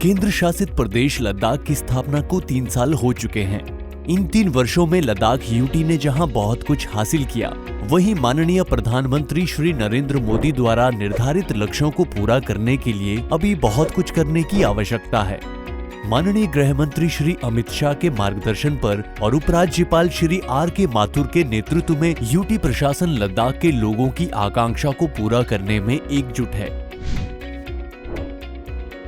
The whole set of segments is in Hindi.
केंद्र शासित प्रदेश लद्दाख की स्थापना को 3 साल हो चुके हैं। इन 3 वर्षों में लद्दाख यूटी ने जहां बहुत कुछ हासिल किया, वहीं माननीय प्रधानमंत्री श्री नरेंद्र मोदी द्वारा निर्धारित लक्ष्यों को पूरा करने के लिए अभी बहुत कुछ करने की आवश्यकता है। माननीय गृह मंत्री श्री अमित शाह के मार्गदर्शन पर और उपराज्यपाल श्री R.K. माथुर के नेतृत्व में यूटी प्रशासन लद्दाख के लोगों की आकांक्षा को पूरा करने में एकजुट है।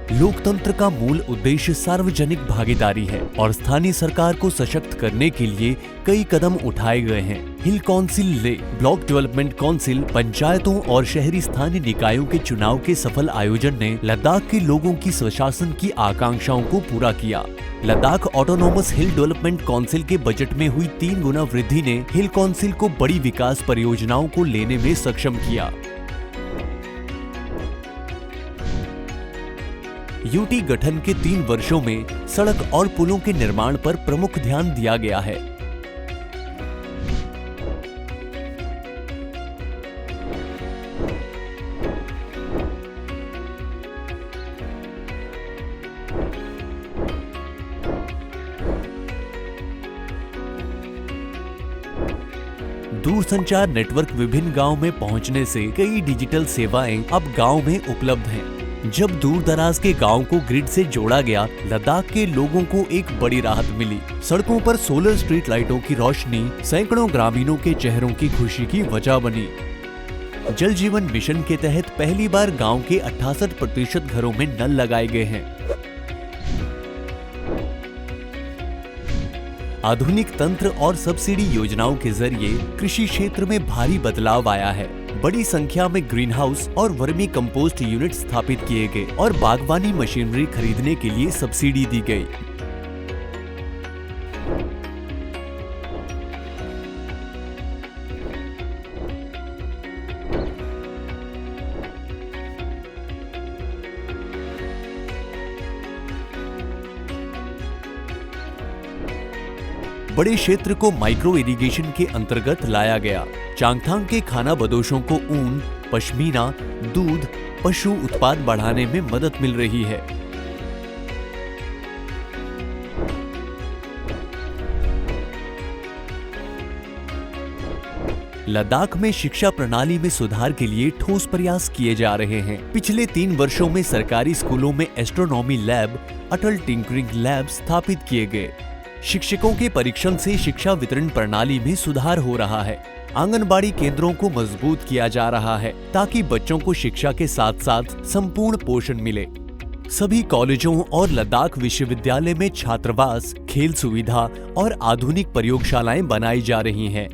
लोकतंत्र का मूल उद्देश्य सार्वजनिक भागीदारी है और स्थानीय सरकार को सशक्त करने के लिए कई कदम उठाए गए हैं। हिल काउंसिल ले, ब्लॉक डेवलपमेंट काउंसिल, पंचायतों और शहरी स्थानीय निकायों के चुनाव के सफल आयोजन ने लद्दाख के लोगों की स्वशासन की आकांक्षाओं को पूरा किया। लद्दाख ऑटोनोमस हिल डेवलपमेंट काउंसिल के बजट में हुई 3 गुना वृद्धि ने हिल काउंसिल को बड़ी विकास परियोजनाओं को लेने में सक्षम किया। यूटी गठन के 3 वर्षों में सड़क और पुलों के निर्माण पर प्रमुख ध्यान दिया गया है। दूरसंचार नेटवर्क विभिन्न गांवों में पहुंचने से कई डिजिटल सेवाएं अब गांव में उपलब्ध हैं। जब दूर दराज के गांव को ग्रिड से जोड़ा गया, लद्दाख के लोगों को एक बड़ी राहत मिली। सड़कों पर सोलर स्ट्रीट लाइटों की रोशनी सैकड़ों ग्रामीणों के चेहरों की खुशी की वजह बनी। जल जीवन मिशन के तहत पहली बार गांव के 68% घरों में नल लगाए गए हैं। आधुनिक तंत्र और सब्सिडी योजनाओं के जरिए कृषि क्षेत्र में भारी बदलाव आया है। बड़ी संख्या में ग्रीन हाउस और वर्मी कंपोस्ट यूनिट स्थापित किए गए और बागवानी मशीनरी खरीदने के लिए सब्सिडी दी गई। बड़े क्षेत्र को माइक्रो इरिगेशन के अंतर्गत लाया गया। चांगथांग के खाना बदोशों को ऊन, पश्मीना, दूध, पशु उत्पाद बढ़ाने में मदद मिल रही है। लद्दाख में शिक्षा प्रणाली में सुधार के लिए ठोस प्रयास किए जा रहे हैं। पिछले 3 वर्षों में सरकारी स्कूलों में एस्ट्रोनॉमी लैब, अटल टिंकरिंग लैब स्थापित किए गए। शिक्षकों के परीक्षण से शिक्षा वितरण प्रणाली में सुधार हो रहा है। आंगनबाड़ी केंद्रों को मजबूत किया जा रहा है ताकि बच्चों को शिक्षा के साथ साथ संपूर्ण पोषण मिले। सभी कॉलेजों और लद्दाख विश्वविद्यालय में छात्रावास, खेल सुविधा और आधुनिक प्रयोगशालाएं बनाई जा रही हैं।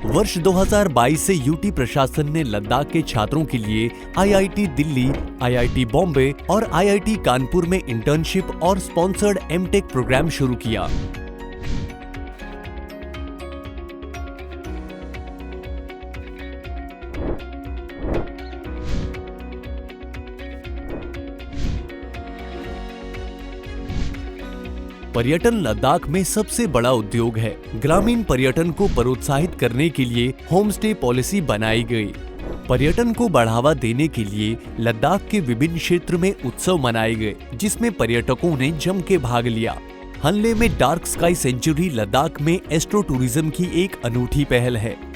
वर्ष 2022 से यूटी प्रशासन ने लद्दाख के छात्रों के लिए IIT दिल्ली, IIT बॉम्बे और IIT कानपुर में इंटर्नशिप और स्पॉन्सर्ड M.Tech प्रोग्राम शुरू किया। पर्यटन लद्दाख में सबसे बड़ा उद्योग है। ग्रामीण पर्यटन को प्रोत्साहित करने के लिए होम स्टे पॉलिसी बनाई गई। पर्यटन को बढ़ावा देने के लिए लद्दाख के विभिन्न क्षेत्र में उत्सव मनाए गए, जिसमें पर्यटकों ने जम के भाग लिया। हनले में डार्क स्काई सेंचुरी लद्दाख में एस्ट्रो टूरिज्म की एक अनूठी पहल है। –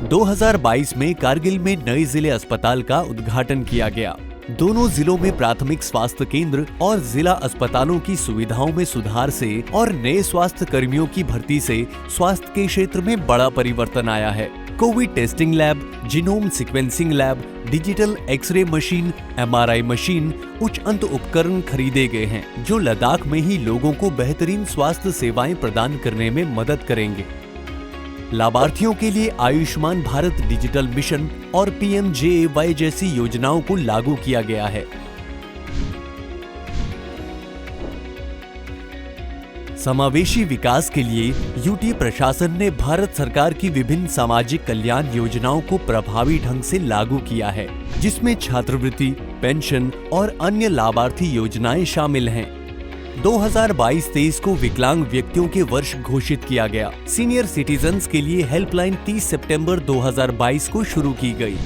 2022 में कारगिल में नए जिले अस्पताल का उद्घाटन किया गया। दोनों जिलों में प्राथमिक स्वास्थ्य केंद्र और जिला अस्पतालों की सुविधाओं में सुधार से और नए स्वास्थ्य कर्मियों की भर्ती से स्वास्थ्य के क्षेत्र में बड़ा परिवर्तन आया है। COVID testing lab, genome sequencing lab, digital X ray machine, MRI machine, उच्च अंत उपकरण खरीदे गए हैं, जो लद्दाख में ही लोगों को बेहतरीन स्वास्थ्य सेवाएं प्रदान करने में मदद करेंगे। लाभार्थियों के लिए आयुष्मान भारत डिजिटल मिशन और PMJAY जैसी योजनाओं को लागू किया गया है। समावेशी विकास के लिए यूटी प्रशासन ने भारत सरकार की विभिन्न सामाजिक कल्याण योजनाओं को प्रभावी ढंग से लागू किया है, जिसमें छात्रवृत्ति, पेंशन और अन्य लाभार्थी योजनाएं शामिल हैं। 2022-23 को विकलांग व्यक्तियों के वर्ष घोषित किया गया। सीनियर सिटीजन्स के लिए हेल्पलाइन 30 सितंबर 2022 को शुरू की गई।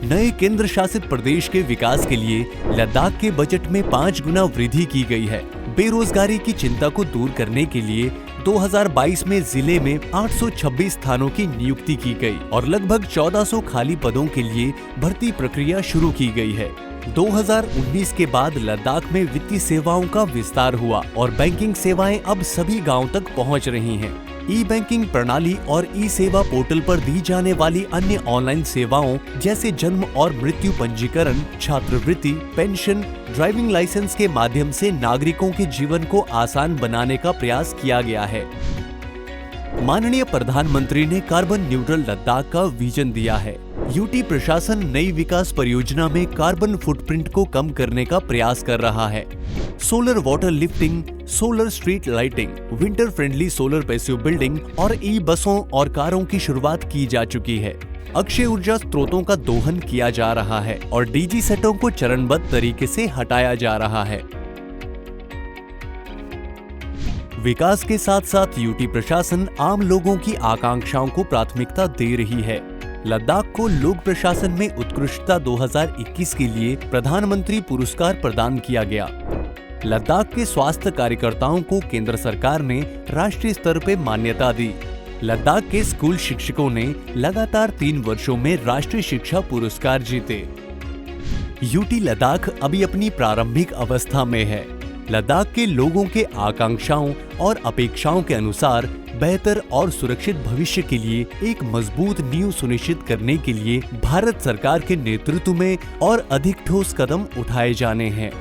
नए केंद्र शासित प्रदेश के विकास के लिए लद्दाख के बजट में 5 गुना वृद्धि की गई है। बेरोजगारी की चिंता को दूर करने के लिए 2022 में जिले में 826 स्थानों की नियुक्ति की गई और लगभग 1400 खाली पदों के लिए भर्ती प्रक्रिया शुरू की गई है। 2019 के बाद लद्दाख में वित्तीय सेवाओं का विस्तार हुआ और बैंकिंग सेवाएं अब सभी गांव तक पहुंच रही हैं। ई बैंकिंग प्रणाली और ई सेवा पोर्टल पर दी जाने वाली अन्य ऑनलाइन सेवाओं जैसे जन्म और मृत्यु पंजीकरण, छात्रवृत्ति, पेंशन, ड्राइविंग लाइसेंस के माध्यम से नागरिकों के जीवन को आसान बनाने का प्रयास किया गया है। माननीय प्रधानमंत्री ने कार्बन न्यूट्रल लद्दाख का विजन दिया है। यूटी प्रशासन नई विकास परियोजना में कार्बन फुटप्रिंट को कम करने का प्रयास कर रहा है। Solar water lifting, solar street lighting, winter friendly solar passive building और ई बसों और कारों की शुरुआत की जा चुकी है। अक्षय ऊर्जा स्रोतों का दोहन किया जा रहा है और डीजी सेटों को चरणबद्ध तरीके से हटाया जा रहा है। विकास के साथ साथ यूटी प्रशासन आम लोगों की आकांक्षाओं को प्राथमिकता दे रही है। लद्दाख को लोक प्रशासन में उत्कृष्टता 2021 के लिए प्रधानमंत्री पुरस्कार प्रदान किया गया। लद्दाख के स्वास्थ्य कार्यकर्ताओं को केंद्र सरकार ने राष्ट्रीय स्तर पर मान्यता दी। लद्दाख के स्कूल शिक्षकों ने लगातार 3 वर्षों में राष्ट्रीय शिक्षा पुरस्कार जीते। यूटी लद्दाख अभी अपनी प्रारंभिक अवस्था में है। लद्दाख के लोगों के आकांक्षाओं और अपेक्षाओं के अनुसार बेहतर और सुरक्षित भविष्य के लिए एक मजबूत नींव सुनिश्चित करने के लिए भारत सरकार के नेतृत्व में और अधिक ठोस कदम उठाए जाने हैं।